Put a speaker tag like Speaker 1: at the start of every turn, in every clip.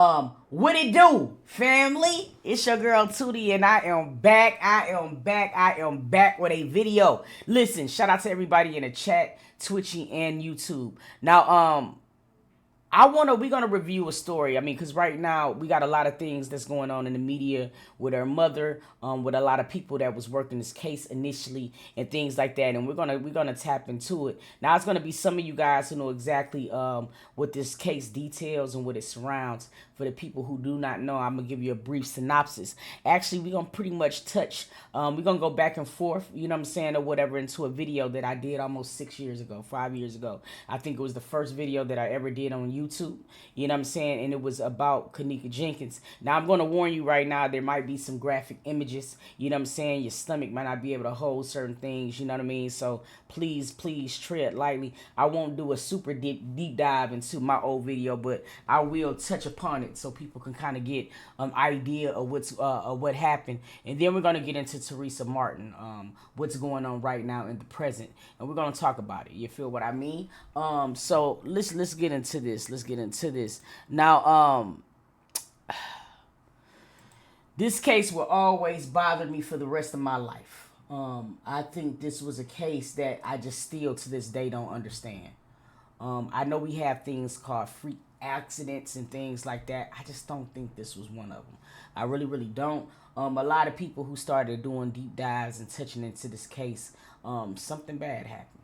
Speaker 1: What it do, family? It's your girl Tootie, and I am back. I am back with a video. Listen, shout out to everybody in the chat, Twitchy and YouTube. Now, we're gonna review a story. I mean, because right now we got a lot of things that's going on in the media with her mother, with a lot of people that was working this case initially and things like that. And we're gonna tap into it. Now it's gonna be some of you guys who know exactly what this case details and what it surrounds. For the people who do not know, I'm gonna give you a brief synopsis. Actually, we're gonna pretty much touch. We're gonna go back and forth, you know what I'm saying, or whatever, into a video that I did almost 5 years ago. I think it was the first video that I ever did on YouTube. You know what I'm saying, and it was about Kenneka Jenkins. Now I'm gonna warn you right now, there might be some graphic images. You know what I'm saying, your stomach might not be able to hold certain things. You know what I mean. So please tread lightly. I won't do a super deep dive into my old video, but I will touch upon it so people can kind of get an idea of what happened. And then we're gonna get into Teresa Martin, what's going on right now in the present, and we're gonna talk about it. You feel what I mean? So let's get into this. Now, this case will always bother me for the rest of my life. I think this was a case that I just still to this day don't understand. I know we have things called freak accidents and things like that. I just don't think this was one of them. I really don't. A lot of people who started doing deep dives and touching into this case, something bad happened.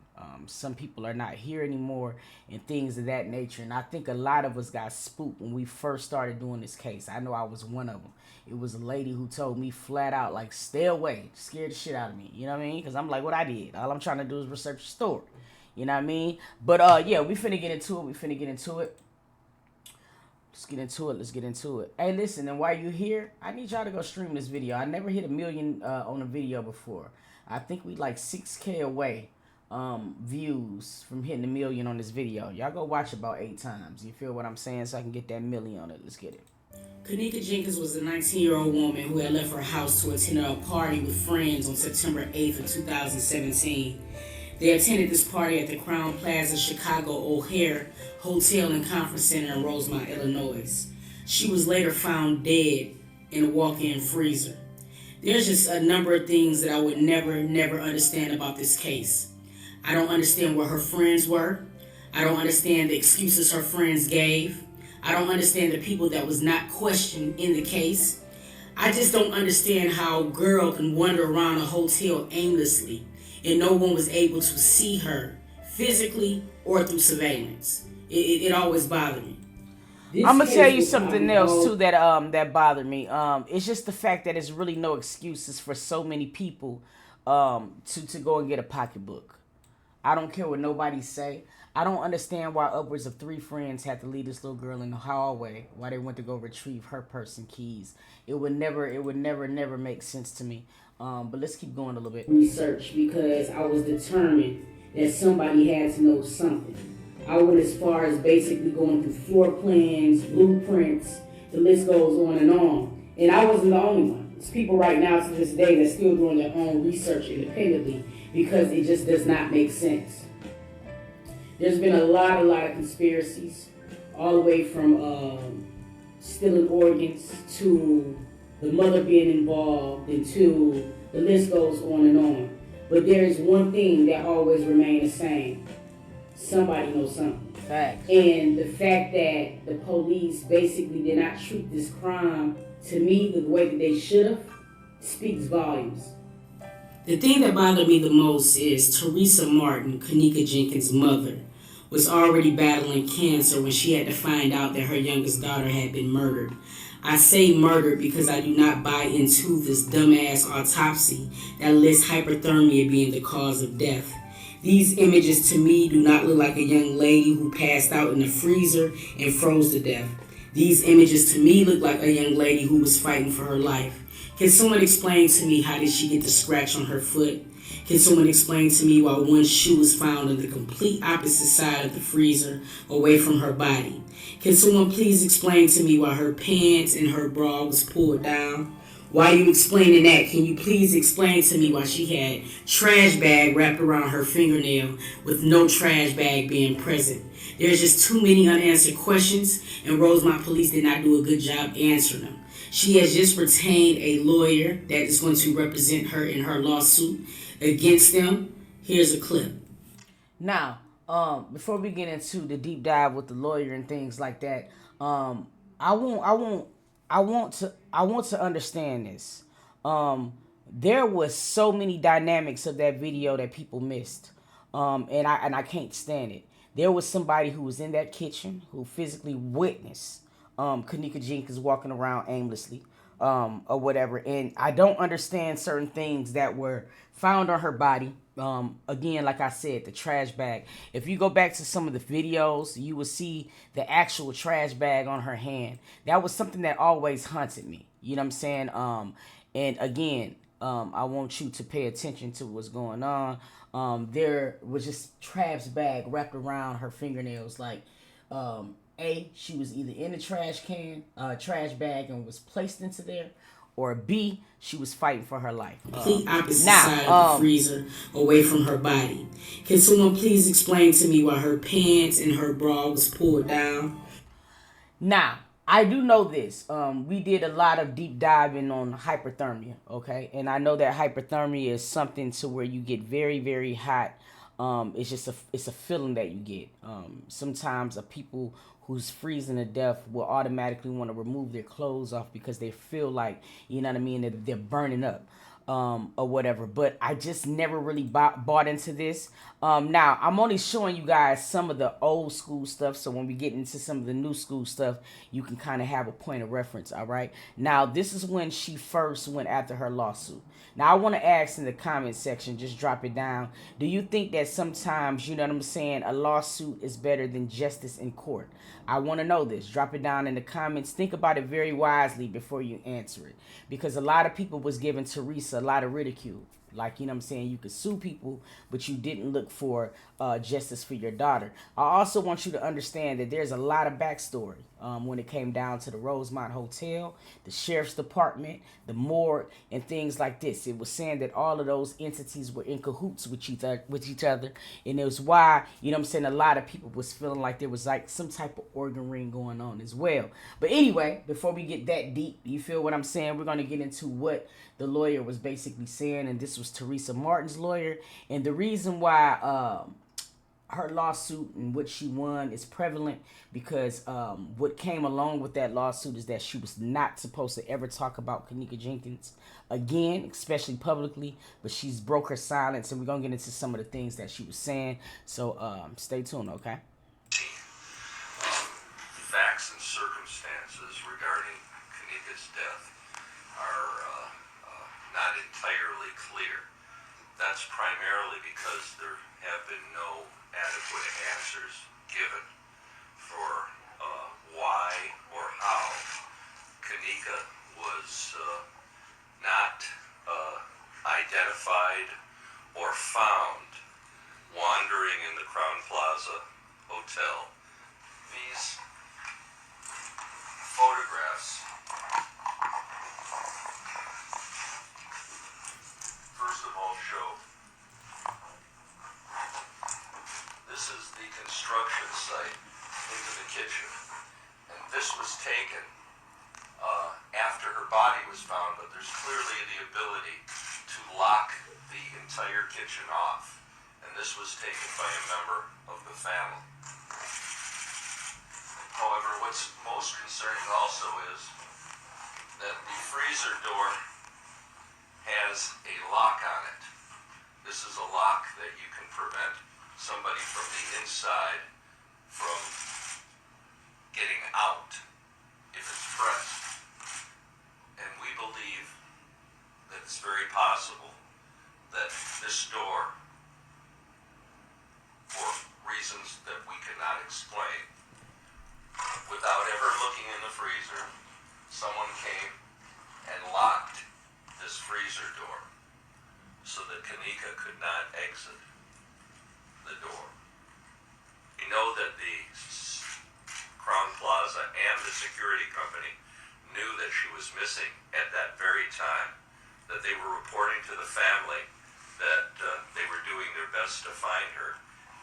Speaker 1: Some people are not here anymore and things of that nature. And I think a lot of us got spooked when we first started doing this case. I know I was one of them. It was a lady who told me flat out, like, stay away. Scared the shit out of me. You know what I mean? Because I'm like, what I did. All I'm trying to do is research the story. You know what I mean? But, yeah, we finna get into it. Let's get into it. Hey, listen, and while you're here, I need y'all to go stream this video. I never hit 1 million on a video before. I think we like 6K away views from hitting 1 million on this video. Y'all go watch about 8 times. You feel what I'm saying? So I can get that 1 million on it. Let's get it. Kenneka Jenkins was a 19-year-old woman who had left her house to attend a party with friends on September 8th of 2017. They attended this party at the Crown Plaza Chicago O'Hare Hotel and Conference Center in Rosemont, Illinois. She was later found dead in a walk-in freezer. There's just a number of things that I would never understand about this case. I don't understand where her friends were. I don't understand the excuses her friends gave. I don't understand the people that was not questioned in the case. I just don't understand how a girl can wander around a hotel aimlessly and no one was able to see her physically or through surveillance. It always bothered me. I'm gonna tell you something else too that bothered me. It's just the fact that there's really no excuses for so many people to go and get a pocketbook. I don't care what nobody say. I don't understand why upwards of 3 friends had to leave this little girl in the hallway while they went to go retrieve her purse and keys. It would never make sense to me. But let's keep going a little bit. Research, because I was determined that somebody had to know something. I went as far as basically going through floor plans, blueprints, the list goes on. And I wasn't the only one. There's people right now to this day that's still doing their own research independently because it just does not make sense. There's been a lot of conspiracies, all the way from stealing organs to the mother being involved, and to the list goes on. But there is one thing that always remains the same. Somebody knows something. Facts. And the fact that the police basically did not treat this crime, to me, the way that they should have, speaks volumes. The thing that bothered me the most is Teresa Martin, Kenneka Jenkins' mother, was already battling cancer when she had to find out that her youngest daughter had been murdered. I say murdered because I do not buy into this dumbass autopsy that lists hyperthermia being the cause of death. These images to me do not look like a young lady who passed out in the freezer and froze to death. These images to me look like a young lady who was fighting for her life. Can someone explain to me how did she get the scratch on her foot? Can someone explain to me why one shoe was found on the complete opposite side of the freezer away from her body? Can someone please explain to me why her pants and her bra was pulled down? While you explaining that, can you please explain to me why she had trash bag wrapped around her fingernail with no trash bag being present? There's just too many unanswered questions, and Rosemont Police did not do a good job answering them. She has just retained a lawyer that is going to represent her in her lawsuit against them. Here's a clip. Now, before we get into the deep dive with the lawyer and things like that, I want to understand this. There was so many dynamics of that video that people missed, and I can't stand it. There was somebody who was in that kitchen who physically witnessed Kenneka Jenkins walking around aimlessly, or whatever. And I don't understand certain things that were found on her body. Again, like I said, the trash bag. If you go back to some of the videos, you will see the actual trash bag on her hand. That was something that always haunted me. You know what I'm saying? And again, I want you to pay attention to what's going on. There was just trash bag wrapped around her fingernails, like she was either in the trash bag and was placed into there, or B, she was fighting for her life. Complete opposite side of the freezer, away from her body. Can someone please explain to me why her pants and her bra was pulled down? Now, I do know this. We did a lot of deep diving on hyperthermia, okay? And I know that hyperthermia is something to where you get very, very hot. It's just it's a feeling that you get. Sometimes people who's freezing to death will automatically want to remove their clothes off because they feel like, you know what I mean, that they're burning up. Or whatever, but I just never really bought into this. Now, I'm only showing you guys some of the old school stuff, so when we get into some of the new school stuff, you can kind of have a point of reference, all right? Now, this is when she first went after her lawsuit. Now, I want to ask in the comment section, just drop it down. Do you think that sometimes, you know what I'm saying, a lawsuit is better than justice in court? I want to know this. Drop it down in the comments. Think about it very wisely before you answer it, because a lot of people was giving Teresa a lot of ridicule. Like, you know what I'm saying, you could sue people, but you didn't look for justice for your daughter. I also want you to understand that there's a lot of backstory when it came down to the Rosemont Hotel, the Sheriff's Department, the morgue, and things like this. It was saying that all of those entities were in cahoots with each other. And it was why, you know what I'm saying, a lot of people was feeling like there was like some type of organ ring going on as well. But anyway, before we get that deep, you feel what I'm saying? We're going to get into what the lawyer was basically saying, and this was Teresa Martin's lawyer. And the reason why her lawsuit and what she won is prevalent because what came along with that lawsuit is that she was not supposed to ever talk about Kenneka Jenkins again, especially publicly, but she's broke her silence, and we're going to get into some of the things that she was saying. So stay tuned, okay?
Speaker 2: Facts and circumstances regarding Kenneka's death are not entirely clear. That's primarily because there have been no adequate answers given for why or how Kenneka was not identified or found wandering in the Crown Plaza Hotel. These photographs, first of all, show this is the construction site into the kitchen, and this was taken after her body was found, but there's clearly the ability to lock the entire kitchen off, and this was taken by a member of the family. However, what's most concerning also is that the freezer door has a lock on it. This is a lock that you can prevent somebody from the inside from getting out if it's pressed. And we believe that it's very possible that this door, for reasons that we cannot explain, without ever looking in the freezer, someone came and locked this freezer door so that Kenneka could not exit the door. We know that the Crown Plaza and the security company knew that she was missing at that very time, that they were reporting to the family that they were doing their best to find her.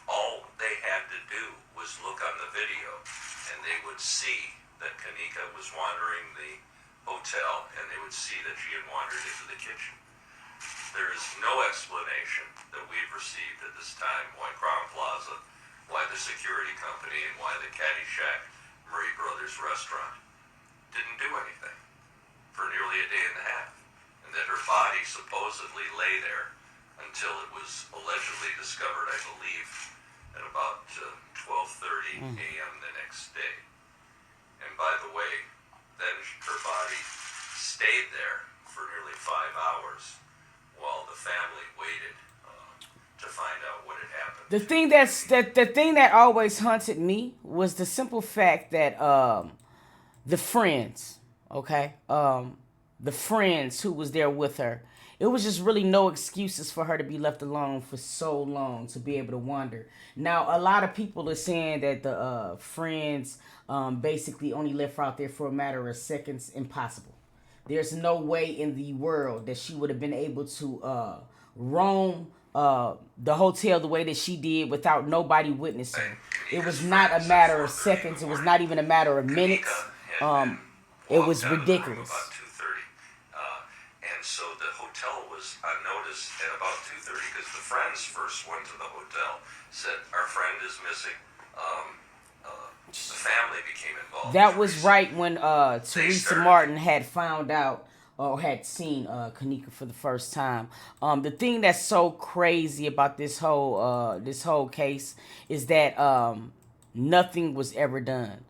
Speaker 2: All they had to do was look on the video, and they would see that Kenneka was wandering the hotel, and they would see that she had wandered into the kitchen. There is no explanation that we've received at this time why Crown Plaza, why the security company, and why the Caddyshack Murray Brothers restaurant didn't do anything for nearly a day and a half, and that her body supposedly lay there until it was allegedly discovered, I believe, at about 12:30 a.m. the next day. And by the way, then her body stayed there for nearly 5 hours while the family waited to find out what had happened.
Speaker 1: The thing that always haunted me was the simple fact that the friends, okay, the friends who was there with her, it was just really no excuses for her to be left alone for so long, to be able to wander. Now, a lot of people are saying that the friends basically only left her out there for a matter of seconds. Impossible. There's no way in the world that she would have been able to roam the hotel the way that she did without nobody witnessing. It was not a matter of seconds. It was not even a matter of minutes. It was ridiculous.
Speaker 2: About 2:30, and so the hotel was on notice at about 2:30 because the friends first went to the hotel, said our friend is missing. The family became involved.
Speaker 1: That was right when Teresa Martin had found out or had seen Kenneka for the first time. The thing that's so crazy about this whole case is that nothing was ever done.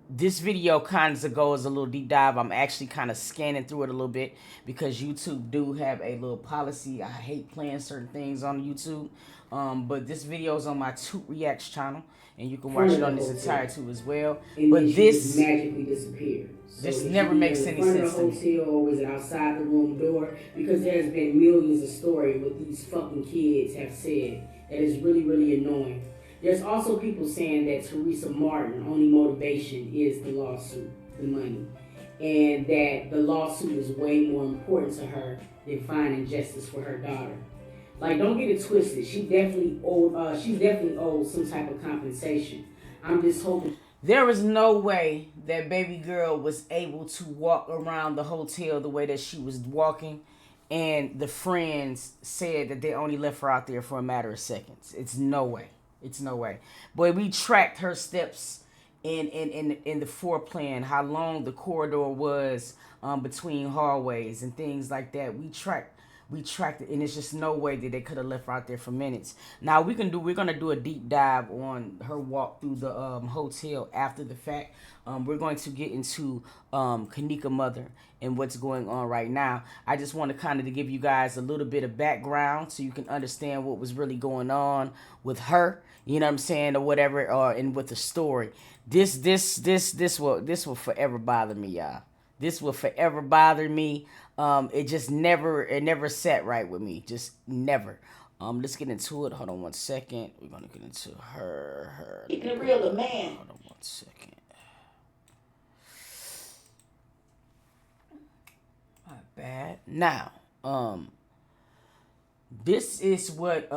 Speaker 1: This video kind of goes a little deep dive. I'm actually kind of scanning through it a little bit because YouTube do have a little policy. I hate playing certain things on YouTube. But this video is on my Toot Reacts channel, and you can watch it on this entire too as well. But this
Speaker 3: magically disappeared.
Speaker 1: This never makes any sense to me.
Speaker 3: Hotel, or was it outside the room door? Because there's been millions of stories what these fucking kids have said that is really, really annoying. There's also people saying that Teresa Martin only motivation is the lawsuit, the money, and that the lawsuit is way more important to her than finding justice for her daughter. Like, don't get it twisted. She definitely owed some type of compensation. I'm just hoping.
Speaker 1: There is no way that baby girl was able to walk around the hotel the way that she was walking, and the friends said that they only left her out there for a matter of seconds. It's no way. It's no way. Boy, we tracked her steps in the foreplan, how long the corridor was between hallways and things like that. We tracked it, and it's just no way that they could have left her out there for minutes. Now we're gonna do a deep dive on her walk through the hotel after the fact. We're going to get into Kenneka mother and what's going on right now. I just want to kind of give you guys a little bit of background so you can understand what was really going on with her. You know what I'm saying, or whatever, and with the story. This will forever bother me, y'all. This will forever bother me. It never sat right with me. Just never. Let's get into it. Hold on one second. We're gonna get into her.
Speaker 3: Keeping it real, the man.
Speaker 1: Hold on one second. My bad. Now, this is what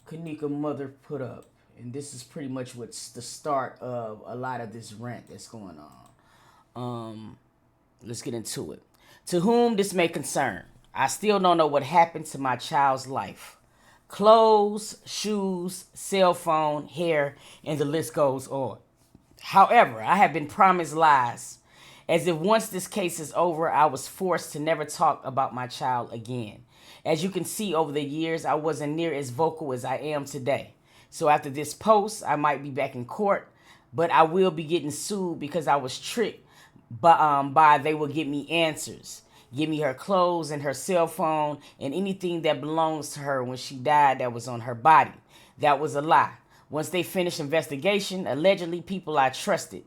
Speaker 1: Kenneka mother put up, and this is pretty much what's the start of a lot of this rant that's going on. Let's get into it. To whom this may concern, I still don't know what happened to my child's life. Clothes, shoes, cell phone, hair, and the list goes on. However, I have been promised lies, as if once this case is over, I was forced to never talk about my child again. As you can see, over the years, I wasn't near as vocal as I am today. So after this post, I might be back in court, but I will be getting sued because I was tricked by they will give me answers. Give me her clothes and her cell phone and anything that belongs to her when she died that was on her body. That was a lie. Once they finished investigation, allegedly people I trusted,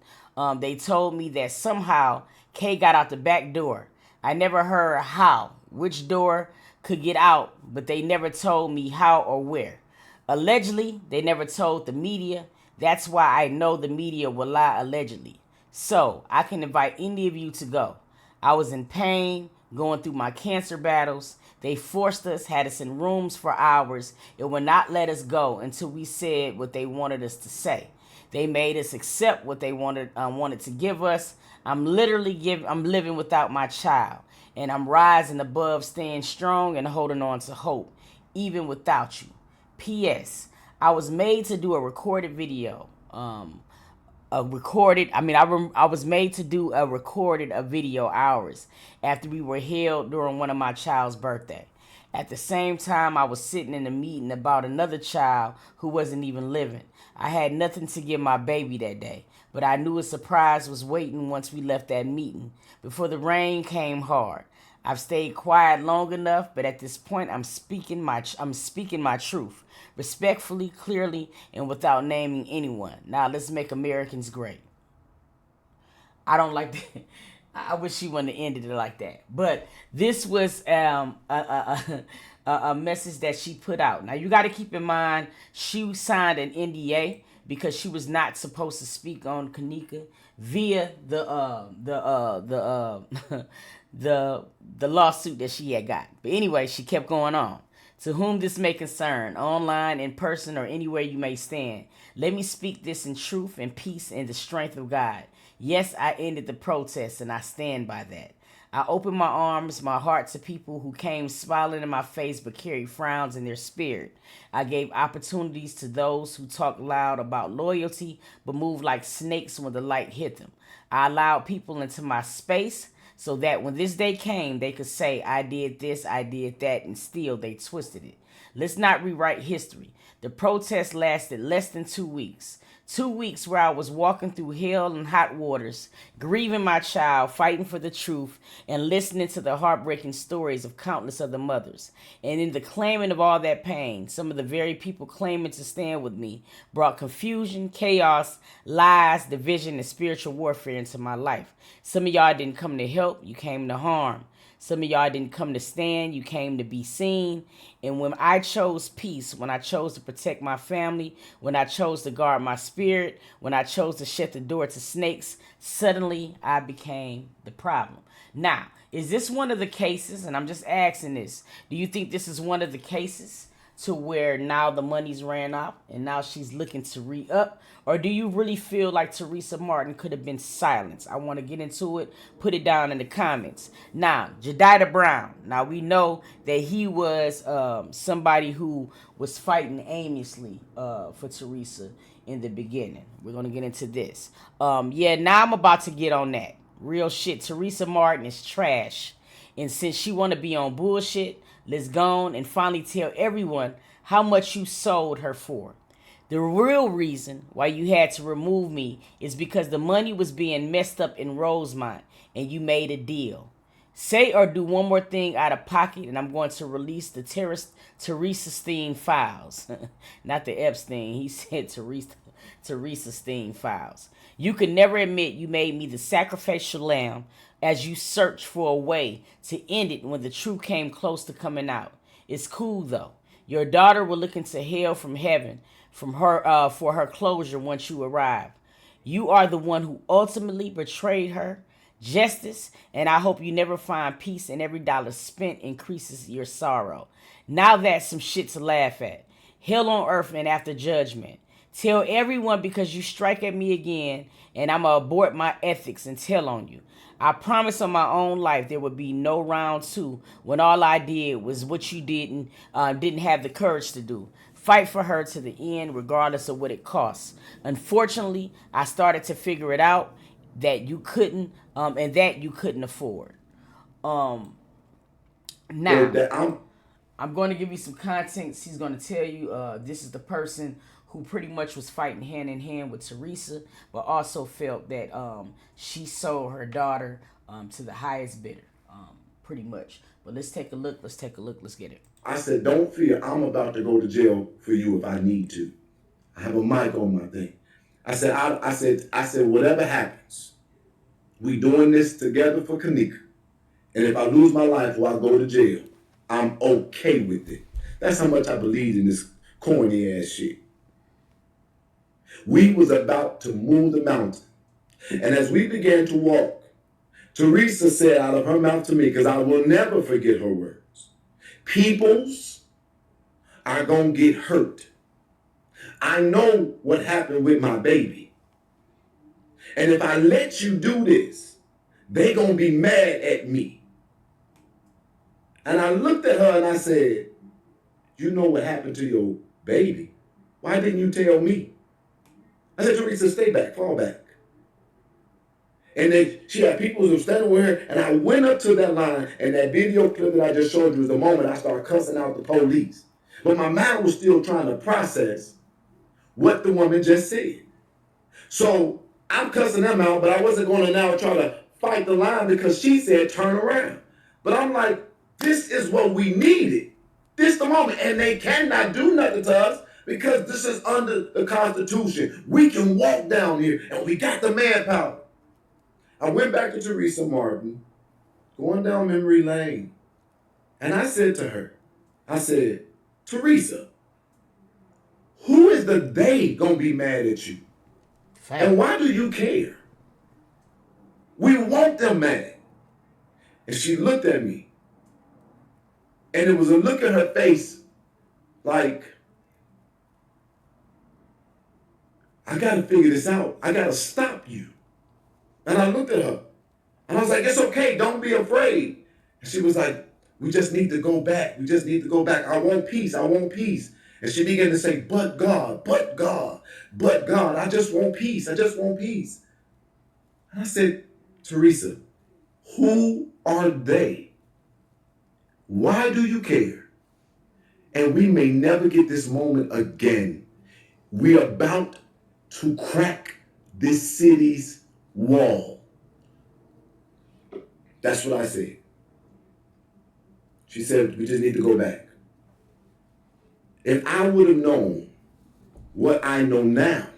Speaker 1: they told me that somehow Kay got out the back door. I never heard how, which door could get out, but they never told me how or where. Allegedly, they never told the media. That's why I know the media will lie allegedly. So I can invite any of you to go. I was in pain, going through my cancer battles. They forced us, had us in rooms for hours. It would not let us go until we said what they wanted us to say. They made us accept what they wanted to give us. I'm living without my child, and I'm rising above, staying strong and holding on to hope, even without you. P.S. I was made to do a recorded video. I was made to do a recorded a video hours after we were held during one of my child's birthday. At the same time, I was sitting in a meeting about another child who wasn't even living. I had nothing to give my baby that day, but I knew a surprise was waiting once we left that meeting. Before the rain came hard. I've stayed quiet long enough, but at this point, I'm speaking my truth, respectfully, clearly, and without naming anyone. Now let's make Americans great. I don't like that. I wish she wouldn't have ended it like that. But this was a message that she put out. Now you got to keep in mind she signed an NDA because she was not supposed to speak on Kenneka via the lawsuit that she had got. But anyway, she kept going on. To whom this may concern, online, in person, or anywhere you may stand, let me speak this in truth and peace and the strength of God. Yes, I ended the protest, and I stand by that. I opened my arms, my heart to people who came smiling in my face but carried frowns in their spirit. I gave opportunities to those who talked loud about loyalty but moved like snakes when the light hit them. I allowed people into my space so that when this day came, they could say, I did this, I did that, and still they twisted it. Let's not rewrite history. The protest lasted less than 2 weeks. 2 weeks where I was walking through hell and hot waters, grieving my child, fighting for the truth, and listening to the heartbreaking stories of countless other mothers. And in the claiming of all that pain, some of the very people claiming to stand with me brought confusion, chaos, lies, division, and spiritual warfare into my life. Some of y'all didn't come to help, you came to harm. Some of y'all didn't come to stand, you came to be seen. And when I chose peace, when I chose to protect my family, when I chose to guard my spirit, when I chose to shut the door to snakes, suddenly I became the problem. Now, is this one of the cases, and I'm just asking this, do you think this is one of the cases to where now the money's ran out and now she's looking to re-up? Or do you really feel like Teresa Martin could have been silenced? I want to get into it. Put it down in the comments. Now, Jedidah Brown. Now, we know that he was somebody who was fighting aimlessly for Teresa in the beginning. We're going to get into this. Now I'm about to get on that. Real shit. Teresa Martin is trash. And since she want to be on bullshit, let's go on and finally tell everyone how much you sold her for. The real reason why you had to remove me is because the money was being messed up in Rosemont and you made a deal. Say or do one more thing out of pocket and I'm going to release the Teresa Steen files. Not the Epstein. He said Teresa Steen files. You could never admit you made me the sacrificial lamb as you searched for a way to end it when the truth came close to coming out. It's cool though. Your daughter will look into hell from heaven from her for her closure once you arrive. You are the one who ultimately betrayed her. Justice, and I hope you never find peace and every dollar spent increases your sorrow. Now that's some shit to laugh at. Hell on earth and after judgment. Tell everyone because you strike at me again and I'm going to abort my ethics and tell on you. I promise on my own life there would be no round two when all I did was what you didn't have the courage to do. Fight for her to the end regardless of what it costs. Unfortunately, I started to figure it out that you couldn't and that you couldn't afford. Now, I'm going to give you some content. She's going to tell you this is the person who pretty much was fighting hand in hand with Teresa, but also felt that she sold her daughter to the highest bidder, pretty much. But let's take a look. Let's get it.
Speaker 4: I said, don't fear. I'm about to go to jail for you if I need to. I have a mic on my thing. I said, whatever happens, we doing this together for Kenneka. And if I lose my life or I go to jail, I'm okay with it. That's how much I believe in this corny ass shit. We was about to move the mountain. And as we began to walk, Teresa said out of her mouth to me, because I will never forget her words, peoples are going to get hurt. I know what happened with my baby. And if I let you do this, they going to be mad at me. And I looked at her and I said, you know what happened to your baby. Why didn't you tell me? I said, Teresa, stay back, fall back. And then she had people who were standing with her, and I went up to that line, and that video clip that I just showed you was the moment I started cussing out the police. But my mind was still trying to process what the woman just said. So I'm cussing them out, but I wasn't going to now try to fight the line because she said turn around. But I'm like, this is what we needed. This the moment. And they cannot do nothing to us because this is under the Constitution. We can walk down here, and we got the manpower. I went back to Teresa Martin, going down memory lane, and I said to her, I said, Teresa, who is the they gonna be mad at you?
Speaker 1: Fact.
Speaker 4: And why do you care? We want them mad. And she looked at me, and it was a look at her face like, I gotta figure this out. I gotta stop you. And I looked at her, and I was like, it's okay, don't be afraid. And she was like, we just need to go back. We just need to go back. I want peace. I want peace. And she began to say, but God, but God, but God. I just want peace. I just want peace. And I said, Teresa, who are they? Why do you care? And we may never get this moment again. We're about to crack this city's wall. That's what I said. She said, we just need to go back. If I would have known what I know now,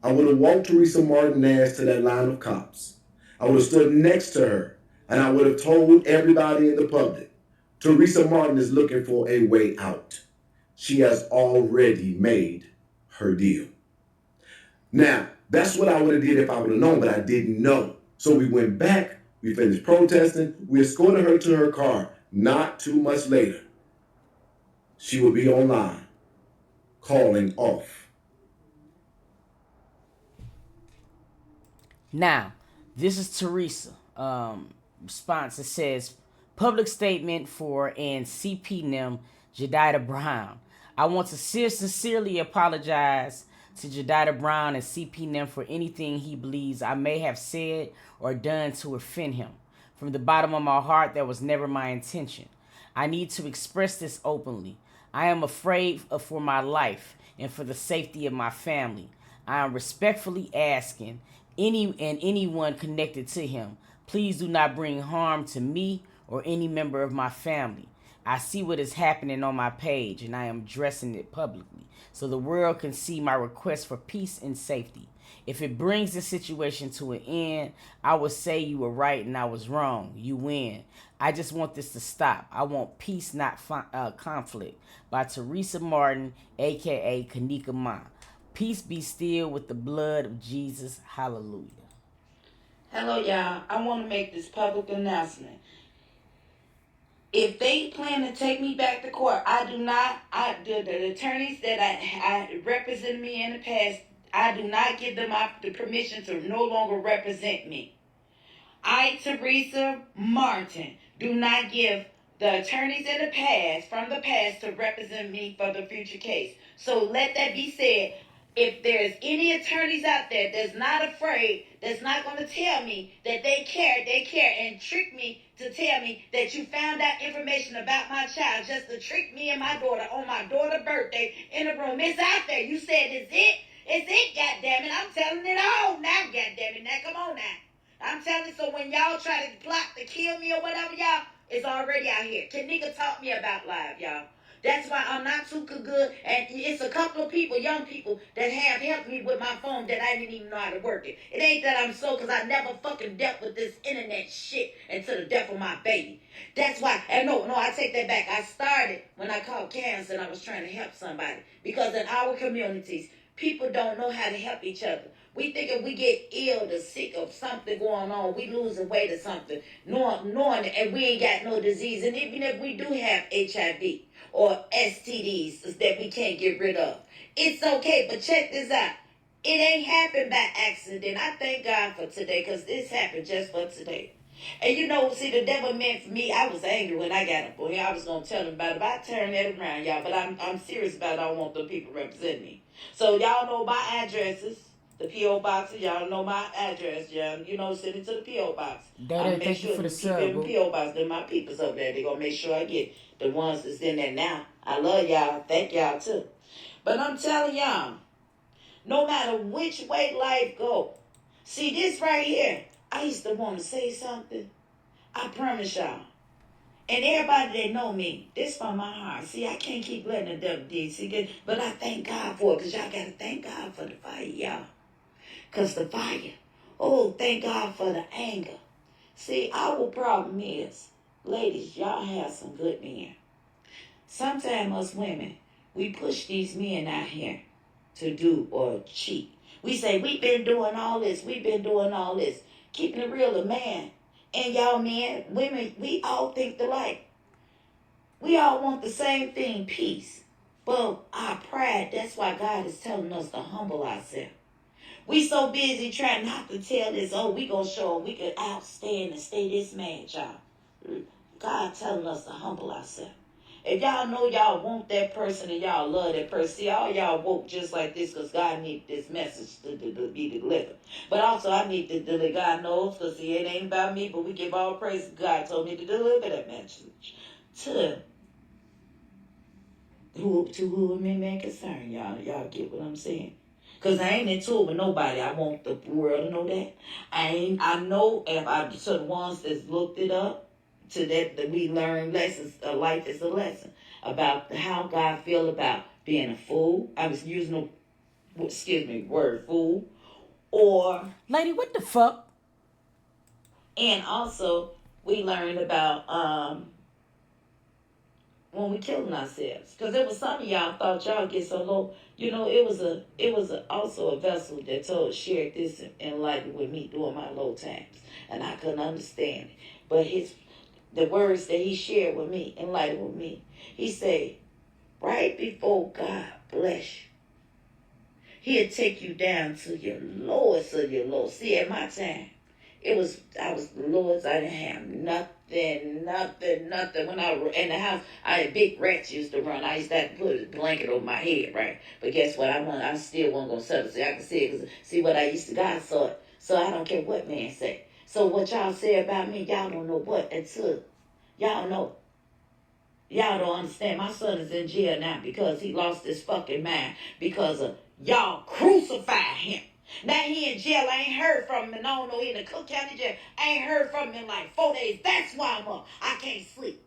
Speaker 4: I would have walked Teresa Martin ass to that line of cops. I would have stood next to her, and I would have told everybody in the public, Teresa Martin is looking for a way out. She has already made her deal. Now, that's what I would have did if I would have known, but I didn't know. So we went back, we finished protesting, we escorted her to her car. Not too much later, she would be online, calling off.
Speaker 1: Now, this is Teresa. Response, it says, public statement for and CP NIM Jadida Brown. I want to sincerely apologize to Jadida Brown and CP NIM for anything he believes I may have said or done to offend him. From the bottom of my heart, that was never my intention. I need to express this openly. I am afraid for my life and for the safety of my family. I am respectfully asking anyone connected to him, please do not bring harm to me or any member of my family. I see what is happening on my page, and I am addressing it publicly so the world can see my request for peace and safety. If it brings the situation to an end, I will say you were right and I was wrong. You win. I just want this to stop. I want peace, not conflict. By Teresa Martin, a.k.a. Kenneka Ma. Peace be still with the blood of Jesus. Hallelujah.
Speaker 3: Hello, y'all. I want to make this public announcement. If they plan to take me back to court, the attorneys that I represented me in the past, I do not give them the permission to no longer represent me. I, Teresa Martin, do not give the attorneys in the past, from the past, to represent me for the future case. So let that be said. If there's any attorneys out there that's not afraid, that's not going to tell me that they care, and trick me to tell me that you found out information about my child just to trick me and my daughter on my daughter's birthday in the room. It's out there. You said it's it. It's it, goddammit. I'm telling it all now, goddammit. Now, come on now. I'm telling you, so when y'all try to plot to kill me or whatever, y'all, it's already out here. Kenneka taught me about live, y'all. That's why I'm not too good. And it's a couple of people, young people, that have helped me with my phone that I didn't even know how to work it. It ain't that I'm so, because I never fucking dealt with this internet shit until the death of my baby. That's why, and no, I take that back. I started when I called cancer and I was trying to help somebody. Because in our communities,
Speaker 5: People don't know how to help each other. We think if we get ill or sick of something going on, we losing weight or something, knowing and we ain't got no disease. And even if we do have HIV or STDs that we can't get rid of, it's okay. But check this out. It ain't happened by accident. I thank God for today because this happened just for today. And you know, see, the devil meant for me. I was angry when I got up on here. I was going to tell him about it, but I turned that around, y'all. But I'm serious about it. I don't want the people representing me. So y'all know my addresses, the P.O. boxes. Y'all know my address, y'all. You know, send it to the P.O. box.
Speaker 1: Daddy, thank you for the sub.
Speaker 5: People in P.O. box, they're my peoples over there. They're going to make sure I get the ones that's in there now. I love y'all. Thank y'all, too. But I'm telling y'all, no matter which way life go, see this right here, I used to want to say something. I promise y'all. And everybody that know me, this from my heart. See, I can't keep letting the devil do. See, but I thank God for it, because y'all got to thank God for the fire, y'all. Because the fire, oh, thank God for the anger. See, our problem is, ladies, y'all have some good men. Sometimes us women, we push these men out here to do or cheat. We say, we've been doing all this. We've been doing all this. Keeping it real, a man and y'all men, women, we all think alike. We all want the same thing, peace. But our pride, that's why God is telling us to humble ourselves. We so busy trying not to tell this, oh, we gonna show we can outstand and stay this man, y'all. God telling us to humble ourselves. If y'all know y'all want that person and y'all love that person, see, all y'all woke just like this because God needs this message to be delivered. But also, I need to deliver. God knows, because see, it ain't about me, but we give all praise. God told me to deliver that message to who it may concern, y'all. Y'all get what I'm saying? Because I ain't into it with nobody. I want the world to know that. I know if I to the ones that's looked it up, to that we learn lessons. Life is a lesson about how God feel about being a fool. I was using the word fool, or
Speaker 1: Lady, what the fuck?
Speaker 5: And also we learned about when we killing ourselves, because there was some of y'all thought y'all get so low. You know, it was also a vessel that shared this enlightened with me during my low times, and I couldn't understand it. But the words that he shared with me, enlightened with me, he said, right before God bless you, he'll take you down to your lowest of your low. See, at my time, I was the lowest. I didn't have nothing. When I were in the house, I had big rats used to run. I used to have to put a blanket over my head, right? But guess what? I still wasn't going to settle. See, I can see it, because see what I used to, God saw it. So I don't care what man say. So what y'all say about me, y'all don't know what until y'all know. Y'all don't understand. My son is in jail now because he lost his fucking mind because of y'all crucified him. Now he in jail. I ain't heard from him, and I don't know, he in the Cook County jail. I ain't heard from him in like 4 days. That's why I'm up. I can't sleep.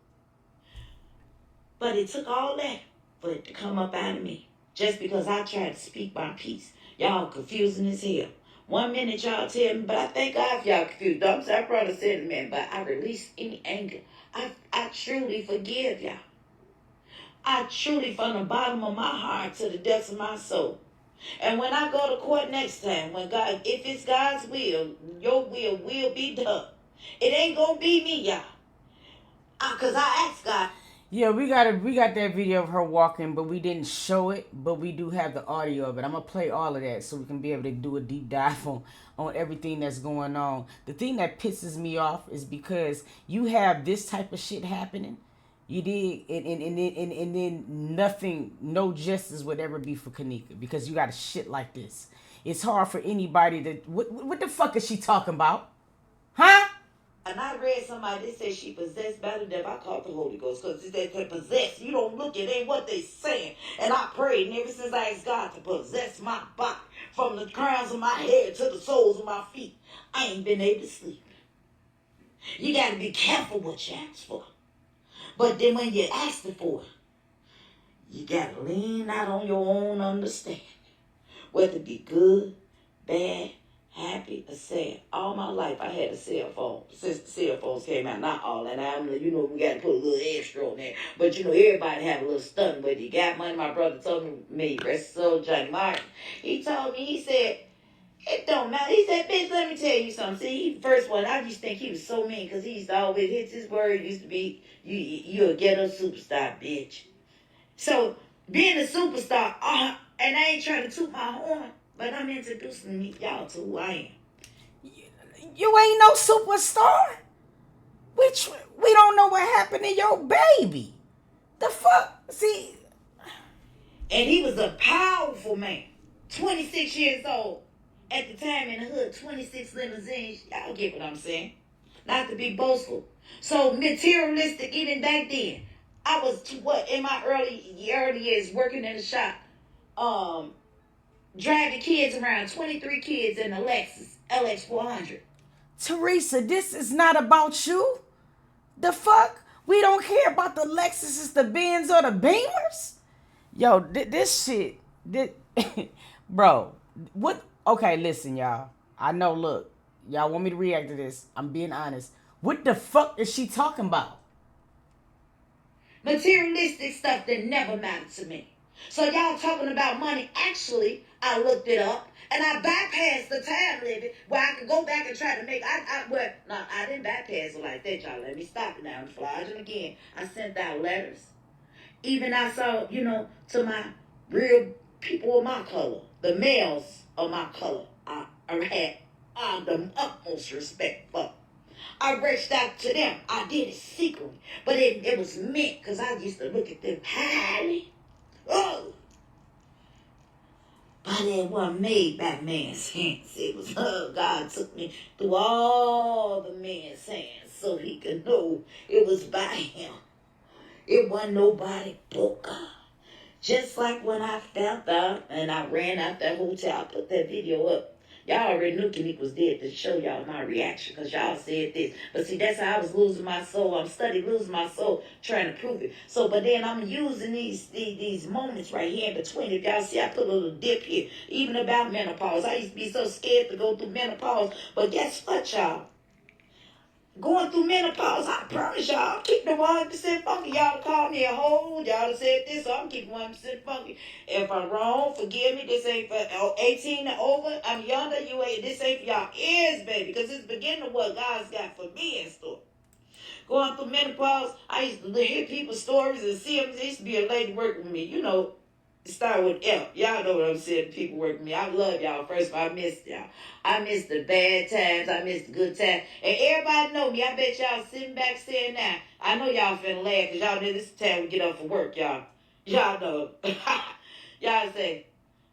Speaker 5: But it took all that for it to come up out of me. Just because I tried to speak my peace. Y'all confusing as hell. 1 minute y'all tell me, but I thank God if y'all confused. I'm sorry, brother said, man, but I release any anger. I truly forgive y'all. I truly, from the bottom of my heart to the depths of my soul. And when I go to court next time, when God, if it's God's will, your will be done. It ain't gonna be me, y'all. Cause I asked God.
Speaker 1: Yeah, we got that video of her walking, but we didn't show it, but we do have the audio of it. I'm gonna play all of that so we can be able to do a deep dive on everything that's going on. The thing that pisses me off is because you have this type of shit happening. You did, and then nothing, no justice would ever be for Kenneka, because you got a shit like this. It's hard for anybody to. What the fuck is she talking about? Huh?
Speaker 5: And I read somebody that said she possessed by the devil. I called the Holy Ghost, because they possess. You don't look, it ain't what they saying. And I prayed, and ever since I asked God to possess my body, from the crowns of my head to the soles of my feet, I ain't been able to sleep. You got to be careful what you ask for. But then when you ask for it, you got to lean out on your own understanding. Whether it be good, bad, happy or sad. All my life I had a cell phone. Since the cell phones came out, not all, and we got to put a little extra on there. But everybody have a little stunt with you. Got money. My brother told me, rest his soul, Johnny Martin. He told me, he said, it don't matter. He said, bitch, let me tell you something. See, first one, I used to think he was so mean because he used to always hit his word. Used to be, you a ghetto superstar, bitch. So, being a superstar, and I ain't trying to toot my horn, but I'm introducing y'all to who I am.
Speaker 1: You ain't no superstar. We don't know what happened to your baby. The fuck? See?
Speaker 5: And he was a powerful man. 26 years old. At the time in the hood, 26 limousines. Y'all get what I'm saying. Not to be boastful. So materialistic even back then. I was, in my early years working in the shop. Driving kids around. 23 kids in a Lexus LX 400.
Speaker 1: Teresa, this is not about you. The fuck? We don't care about the Lexuses, the Benz, or the Beamers? Yo, this shit, bro, what? Okay, listen, y'all. I know, look, y'all want me to react to this. I'm being honest. What the fuck is she talking about?
Speaker 5: Materialistic stuff that never mattered to me. So y'all talking about money. Actually, I looked it up and I bypassed the time limit where I could go back and try to make. I didn't bypass it like that, y'all. Let me stop it now. I'm flogging again. I sent out letters. Even I saw, to my real people of my color, the males of my color, I had the utmost respect for. I reached out to them. I did it secretly. But it was meant because I used to look at them highly. Oh. But it wasn't made by man's hands. It was God took me through all the man's hands so he could know it was by him. It wasn't nobody but God. Just like when I found out and I ran out that hotel, I put that video up. Y'all already knew Kenneka was dead to show y'all my reaction because y'all said this. But see, that's how I was losing my soul. I'm studying losing my soul, trying to prove it. So, but then I'm using these moments right here in between. If y'all see, I put a little dip here, even about menopause. I used to be so scared to go through menopause. But guess what, y'all? Going through menopause, I promise y'all, I'm keeping the 100% funky. Y'all call me a hoe. Y'all said this, so I'm keeping 100% funky. If I'm wrong, forgive me. This ain't for 18 and over. I'm younger. This ain't for y'all ears, baby. Because it's beginning of what God's got for me in store. Going through menopause, I used to hear people's stories and see them. There used to be a lady working with me. Start with F. Y'all know what I'm saying. People work with me. I love y'all. First of all, I missed y'all. I missed the bad times. I missed the good times. And everybody know me. I bet y'all sitting back saying now. I know y'all finna laugh because y'all know this is the time we get up for work, y'all. Y'all know. Y'all say,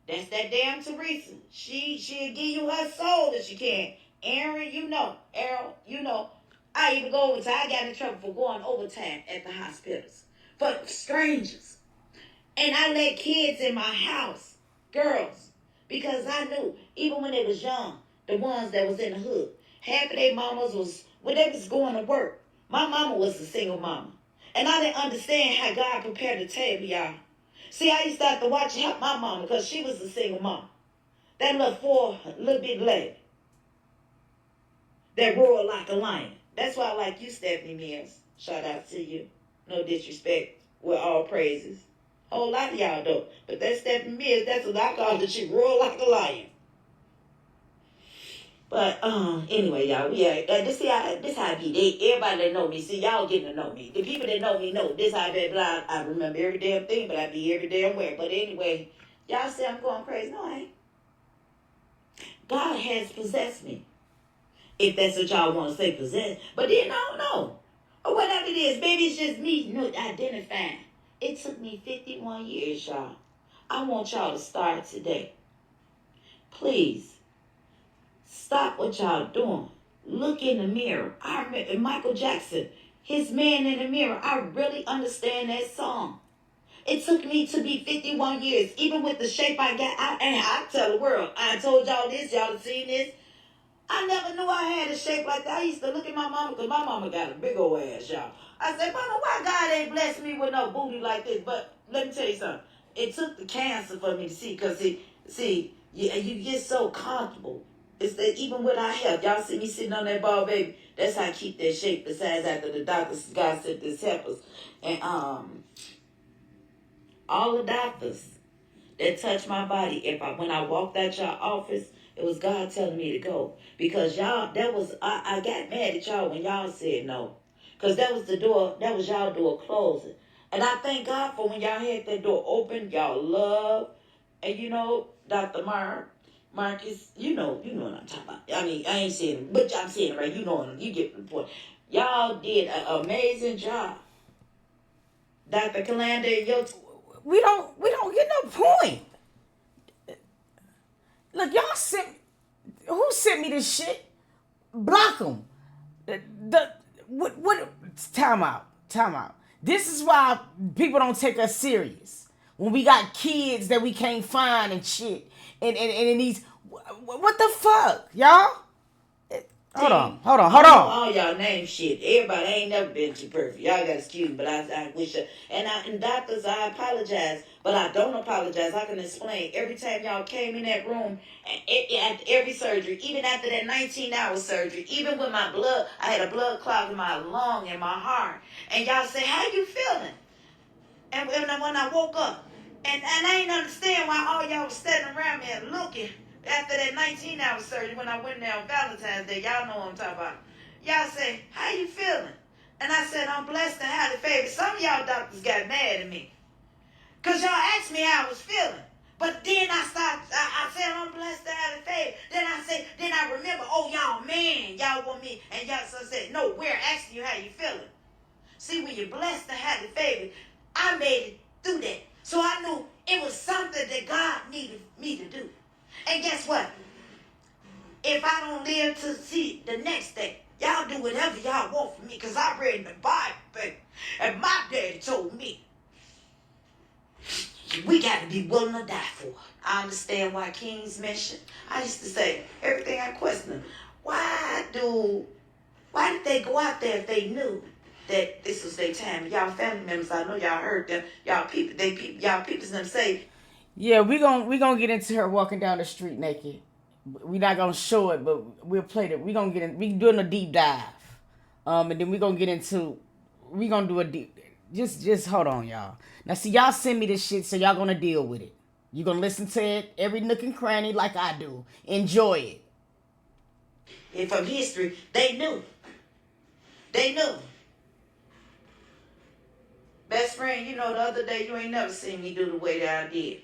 Speaker 5: that's that damn Teresa. She'll give you her soul if she can. Aaron, Errol, I even go overtime. I got in trouble for going overtime at the hospitals. For strangers. And I let kids in my house, girls, because I knew, even when they was young, the ones that was in the hood, half of their mamas when they was going to work. My mama was a single mama. And I didn't understand how God prepared the table, y'all. See, I used to have to watch and help my mama because she was a single mama. That little bit lady that roared like a lion. That's why I like you, Stephanie Mills. Shout out to you. No disrespect. With all praises. A whole lot of y'all don't. But that Stephanie Mills, that's what I call it. She roar like a lion. But anyway, y'all, this how I be. Everybody that know me, see, y'all getting to know me. The people that know me know this how I be. I remember every damn thing, but I be every damn where. But anyway, y'all say I'm going crazy. No, I ain't. God has possessed me. If that's what y'all want to say, possess. But then I don't know. Or whatever it is, baby, it's just me identifying. It took me 51 years, y'all. I want y'all to start today. Please, stop what y'all doing. Look in the mirror. I remember Michael Jackson, his Man in the Mirror. I really understand that song. It took me to be 51 years, even with the shape I got. I tell the world, I told y'all this, y'all have seen this. I never knew I had a shape like that. I used to look at my mama, because my mama got a big old ass, y'all. I said, Mama, why God ain't blessed me with no booty like this? But let me tell you something. It took the cancer for me to see, because, you get so comfortable It's that even with our health, y'all see me sitting on that ball, baby. That's how I keep that shape. Besides, after the doctors, God said this help us, and all the doctors that touch my body. When I walked out your office, it was God telling me to go because y'all. I got mad at y'all when y'all said no, because that was the door. That was y'all door closing, and I thank God for when y'all had that door open. Y'all love, and Dr. Marcus, you know what I'm talking about. I mean, I ain't saying it, but I'm saying it right. You know what you get the point. Y'all did an amazing job, Dr. Calanda.
Speaker 1: We don't get no point. Look, who sent me this shit? Block them. Time out. This is why people don't take us serious. When we got kids that we can't find and shit. And in these, what the fuck, y'all? Hold on.
Speaker 5: All y'all name shit. Everybody ain't never been too perfect. Y'all got excuse me, but I wish. And doctors, I apologize, but I don't apologize. I can explain. Every time y'all came in that room, at every surgery, even after that 19-hour surgery, even with my blood, I had a blood clot in my lung and my heart. And y'all say, how you feeling? And when I woke up, and I ain't understand why all y'all was standing around me and looking. After that 19-hour surgery, when I went there on Valentine's Day, y'all know what I'm talking about. Y'all say, how you feeling? And I said, I'm blessed and highly favored. Some of y'all doctors got mad at me. Because y'all asked me how I was feeling. But then I said, I'm blessed and highly favored. Then I remember, oh, y'all man, y'all want me. And y'all said, no, we're asking you how you feeling. See, when you're blessed and highly favored, I made it through that. So I knew it was something that God needed me to do. And guess what? If I don't live to see the next day, y'all do whatever y'all want for me, because I read in the Bible, baby. And my daddy told me, we got to be willing to die for it. I understand why kings mention. I used to say, everything I question, why did they go out there if they knew that this was their time? Y'all family members, I know y'all heard them. Y'all people them say,
Speaker 1: yeah, we gonna get into her walking down the street naked. We're not gonna show it, but we'll play it. We gonna get in. We doing a deep dive, and then we gonna get into. We gonna do a deep. Just hold on, y'all. Now, see, y'all send me this shit, so y'all gonna deal with it. You gonna listen to it every nook and cranny like I do. Enjoy it.
Speaker 5: And from history, they knew. They knew. Best friend, the other day you ain't never seen me do the way that I did.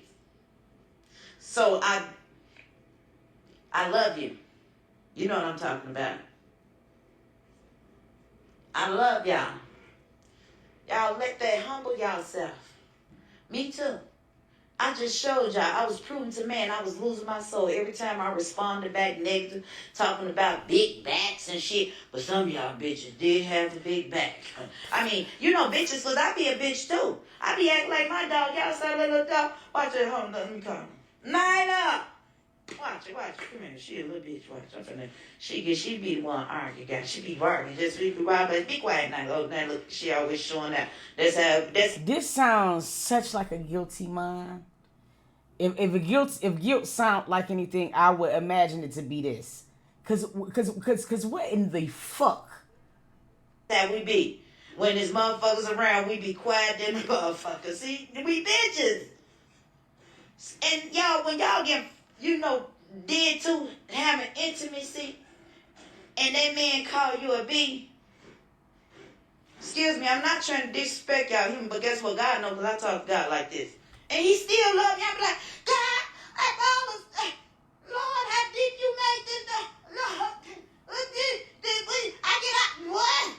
Speaker 5: So I love you. You know what I'm talking about. I love y'all. Y'all let that humble yourself. Me too. I just showed y'all. I was proving to man I was losing my soul every time I responded back negative, talking about big backs and shit. But some of y'all bitches did have a big back. I mean, bitches, because I be a bitch too. I be acting like my dog. Y'all say little dog. Watch it. Hold on. Let me call him. Nyla! Watch it. Come here. She a little bitch. Watch. I'm finna. She be the one arguing, guys. She be arguing. Just be wild, but be quiet now. Oh, now look, she always showing out.
Speaker 1: This sounds such like a guilty mind. If guilt sound like anything, I would imagine it to be this. Cause what in the fuck?
Speaker 5: That we be. When there's motherfuckers around, we be quiet than the motherfuckers. See, we bitches. And y'all, when y'all get, did to having intimacy, and that man call you a B. Excuse me, I'm not trying to disrespect y'all human, but guess what? God knows, because I talk to God like this. And he still love me. I be like, God, Lord, how did you make this? Lord, I get out. What?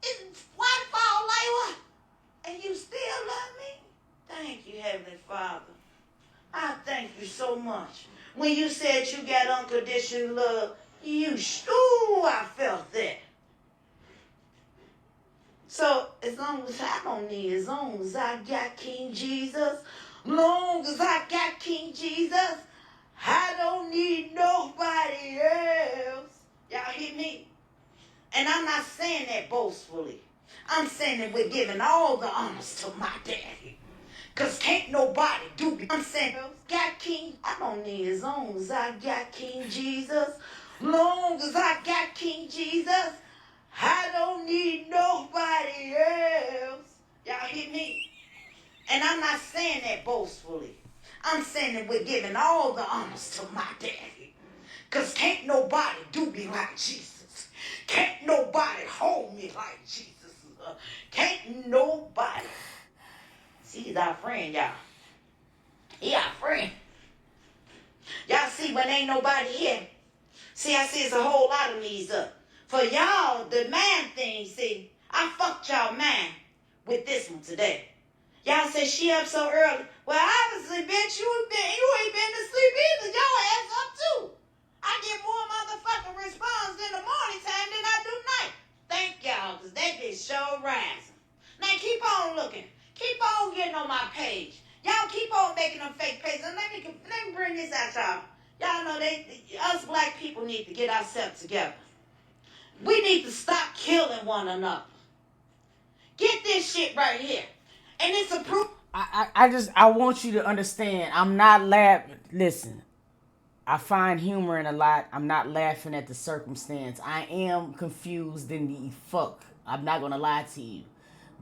Speaker 5: It's waterfall like what? And you still love me? Thank you, Heavenly Father. I thank you so much. When you said you got unconditional love, I felt that. So, as long as I don't need, as long as I got King Jesus, I don't need nobody else. Y'all hear me? And I'm not saying that boastfully. I'm saying that we're giving all the honors to my daddy. Cause can't nobody do me. I'm saying, got King, I don't need as long as I got King Jesus. Long as I got King Jesus, I don't need nobody else. Y'all hear me? And I'm not saying that boastfully. I'm saying that we're giving all the honors to my daddy. Cause can't nobody do me like Jesus. Can't nobody hold me like Jesus. Can't nobody. See, he's our friend, y'all. He our friend. Y'all see when ain't nobody here. See, I see it's a whole lot of me's up. For y'all, the man thing, see, I fucked y'all man with this one today. Y'all said she up so early. Well, obviously, bitch, you ain't been to sleep either. Y'all ass up too. I get more motherfucking response in the morning time than I do night. Thank y'all, because that bitch sure rising. Now keep on looking. Keep on getting on my page. Y'all keep on making them fake pages. And let me bring this out, y'all. Y'all know us black people need to get ourselves together. We need to stop killing one another. Get this shit right here. And it's a proof.
Speaker 1: I want you to understand. I'm not laughing. Listen, I find humor in a lot. I'm not laughing at the circumstance. I am confused in the fuck. I'm not gonna lie to you.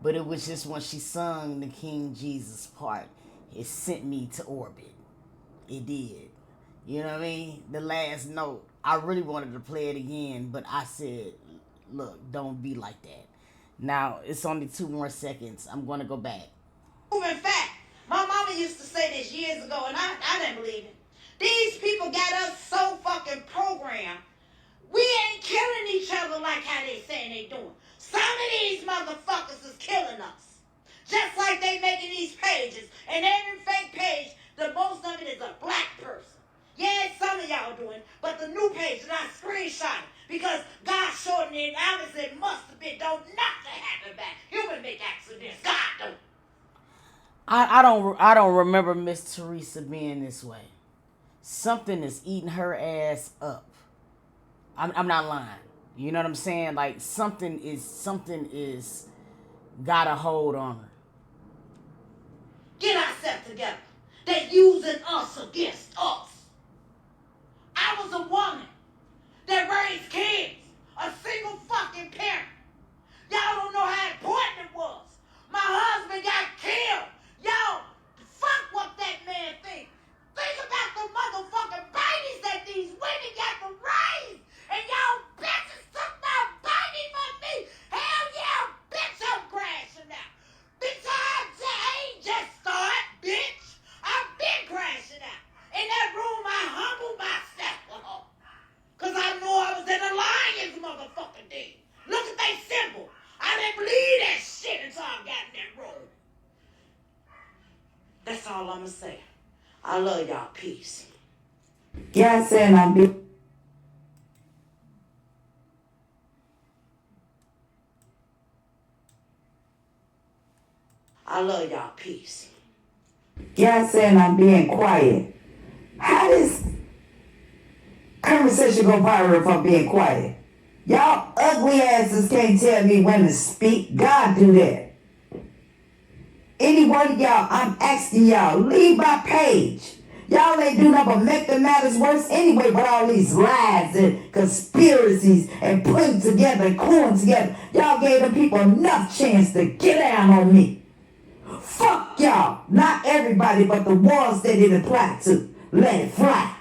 Speaker 1: But it was just when she sung the King Jesus part, it sent me to orbit. It did. You know what I mean? The last note. I really wanted to play it again, but I said, look, don't be like that. Now, it's only 2 more seconds. I'm going to go back.
Speaker 5: In fact, my mama used to say this years ago, and I didn't believe it. These people got us so fucking programmed. We ain't killing each other like how they saying they doing. Some of these motherfuckers is killing us. Just like they making these pages. And every fake page, the most of it is a black person. Yeah, some of y'all doing, but the new page, and I screenshot it. Because God showed me, and obviously it must have been, don't not to happen back. Human make accidents. God don't.
Speaker 1: I don't remember Miss Teresa being this way. Something is eating her ass up. I'm not lying. You know what I'm saying? Like something is got a hold on her.
Speaker 5: Get ourselves together. They're using us against us. I was a woman that raised kids, a single fucking parent. Y'all don't know how important it was. My husband got killed. Y'all, fuck what that man thinks. Think about the motherfucking babies that these women got to raise. And y'all bitches took my baby from me. Hell yeah, bitch, I'm crashing out. Bitch, I ain't just start, bitch. I've been crashing out. In that room, I humbled myself. Because I knew I was in the lion's motherfucking den. Look at that symbol. I didn't believe that shit until I got in that room. That's all I'm going to say. I love y'all. Peace.
Speaker 6: Yeah, I said I'm be.
Speaker 5: I love y'all. Peace.
Speaker 6: Yeah, saying I'm being quiet. How does conversation go viral if I'm being quiet? Y'all ugly asses can't tell me when to speak. God do that. Any one of y'all, I'm asking y'all, leave my page. Y'all ain't do nothing but make the matters worse anyway, but all these lies and conspiracies and putting together and cooling together. Y'all gave them people enough chance to get down on me. Fuck y'all. Not everybody, but the ones that it applied to. Let it fly.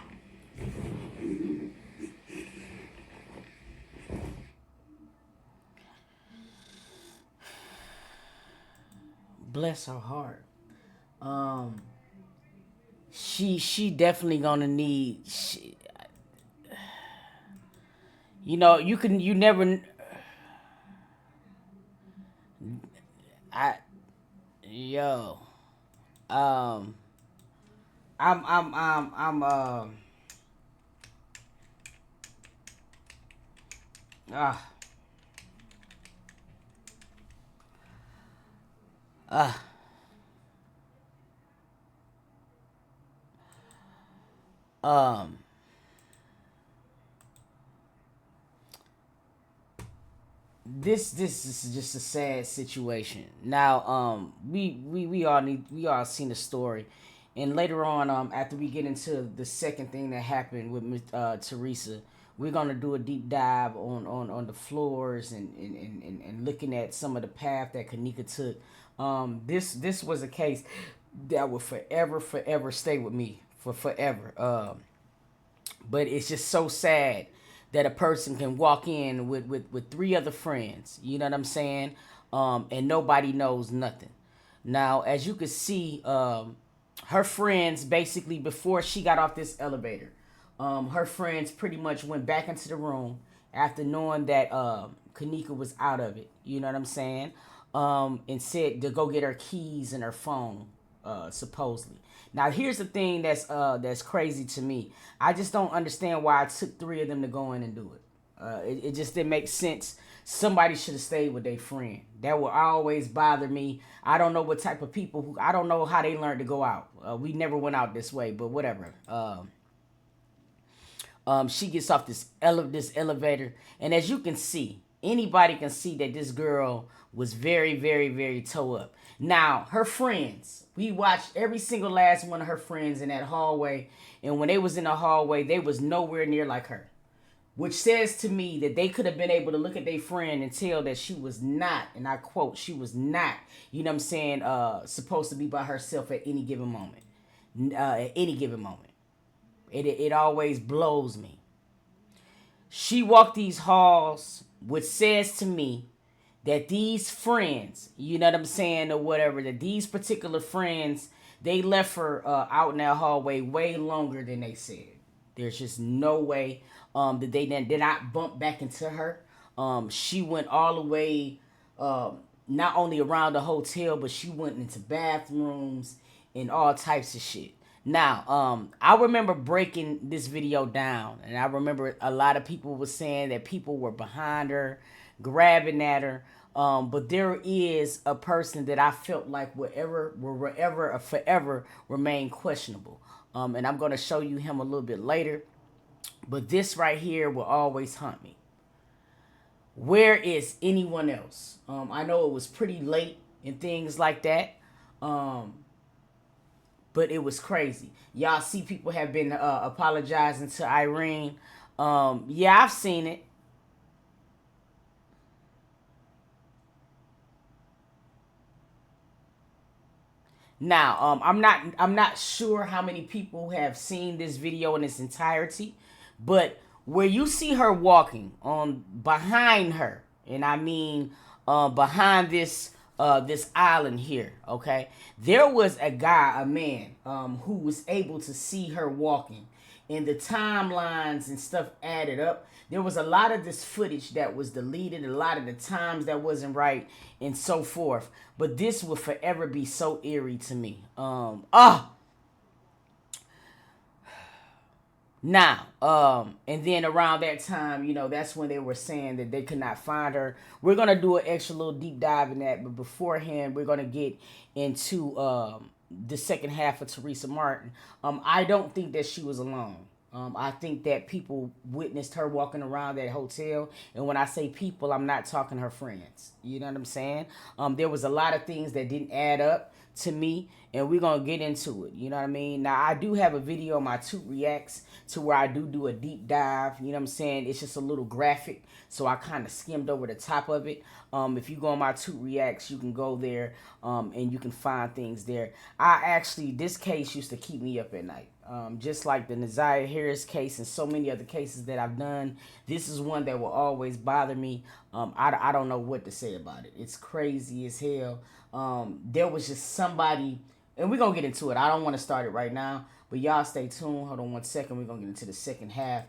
Speaker 1: Bless her heart. She definitely gonna need. You know, you never. I yo, I'm ah ah. this is just a sad situation. Now, we all seen the story, and later on, after we get into the second thing that happened with Teresa, we're gonna do a deep dive on the floors and looking at some of the path that Kenneka took. This was a case that will forever stay with me for forever. But it's just so sad that a person can walk in with three other friends, you know what I'm saying? And nobody knows nothing. Now, as you can see, her friends basically before she got off this elevator, her friends pretty much went back into the room after knowing that Kenneka was out of it, you know what I'm saying? And said to go get her keys and her phone, supposedly. Now here's the thing that's crazy to me. I just don't understand why it took three of them to go in and do it. It just didn't make sense. Somebody should have stayed with their friend. That will always bother me. I don't know what type of people who I don't know how they learned to go out. We never went out this way, but whatever. She gets off this elevator, and as you can see, anybody can see that this girl was very toe up. Now, her friends, we watched every single last one of her friends in that hallway, and when they was in the hallway, they was nowhere near like her. Which says to me that they could have been able to look at their friend and tell that she was not, and I quote, she was not, you know what I'm saying, supposed to be by herself at any given moment. At any given moment. It always blows me. She walked these halls, which says to me that these friends, you know what I'm saying, or whatever, that these particular friends, they left her out in that hallway way longer than they said. There's just no way that they did not bump back into her. She went all the way, not only around the hotel, but she went into bathrooms and all types of shit. Now, I remember breaking this video down, and I remember a lot of people were saying that people were behind her, grabbing at her. But there is a person that I felt like will forever remain questionable. And I'm going to show you him a little bit later. But this right here will always haunt me. Where is anyone else? I know it was pretty late and things like that. But it was crazy. Y'all see people have been apologizing to Irene. Yeah, I've seen it. Now, I'm not sure how many people have seen this video in its entirety, but where you see her walking on behind her, and I mean behind this island here, okay? There was a man who was able to see her walking, and the timelines and stuff added up. There was a lot of this footage that was deleted, a lot of the times that wasn't right, and so forth. But this will forever be so eerie to me. Now, and then around that time, you know, that's when they were saying that they could not find her. We're going to do an extra little deep dive in that. But beforehand, we're going to get into the second half of Teresa Martin. I don't think that she was alone. I think that people witnessed her walking around that hotel. And when I say people, I'm not talking her friends. You know what I'm saying? There was a lot of things that didn't add up to me, and we're going to get into it. You know what I mean? Now, I do have a video on my Toot Reacts to where I do a deep dive. You know what I'm saying? It's just a little graphic, so I kind of skimmed over the top of it. If you go on my Toot Reacts, you can go there, and you can find things there. This case used to keep me up at night. Just like the Naziah Harris case and so many other cases that I've done, this is one that will always bother me. I don't know what to say about it. It's crazy as hell. There was just somebody, and we're going to get into it. I don't want to start it right now, but y'all stay tuned. Hold on one second. We're going to get into the second half.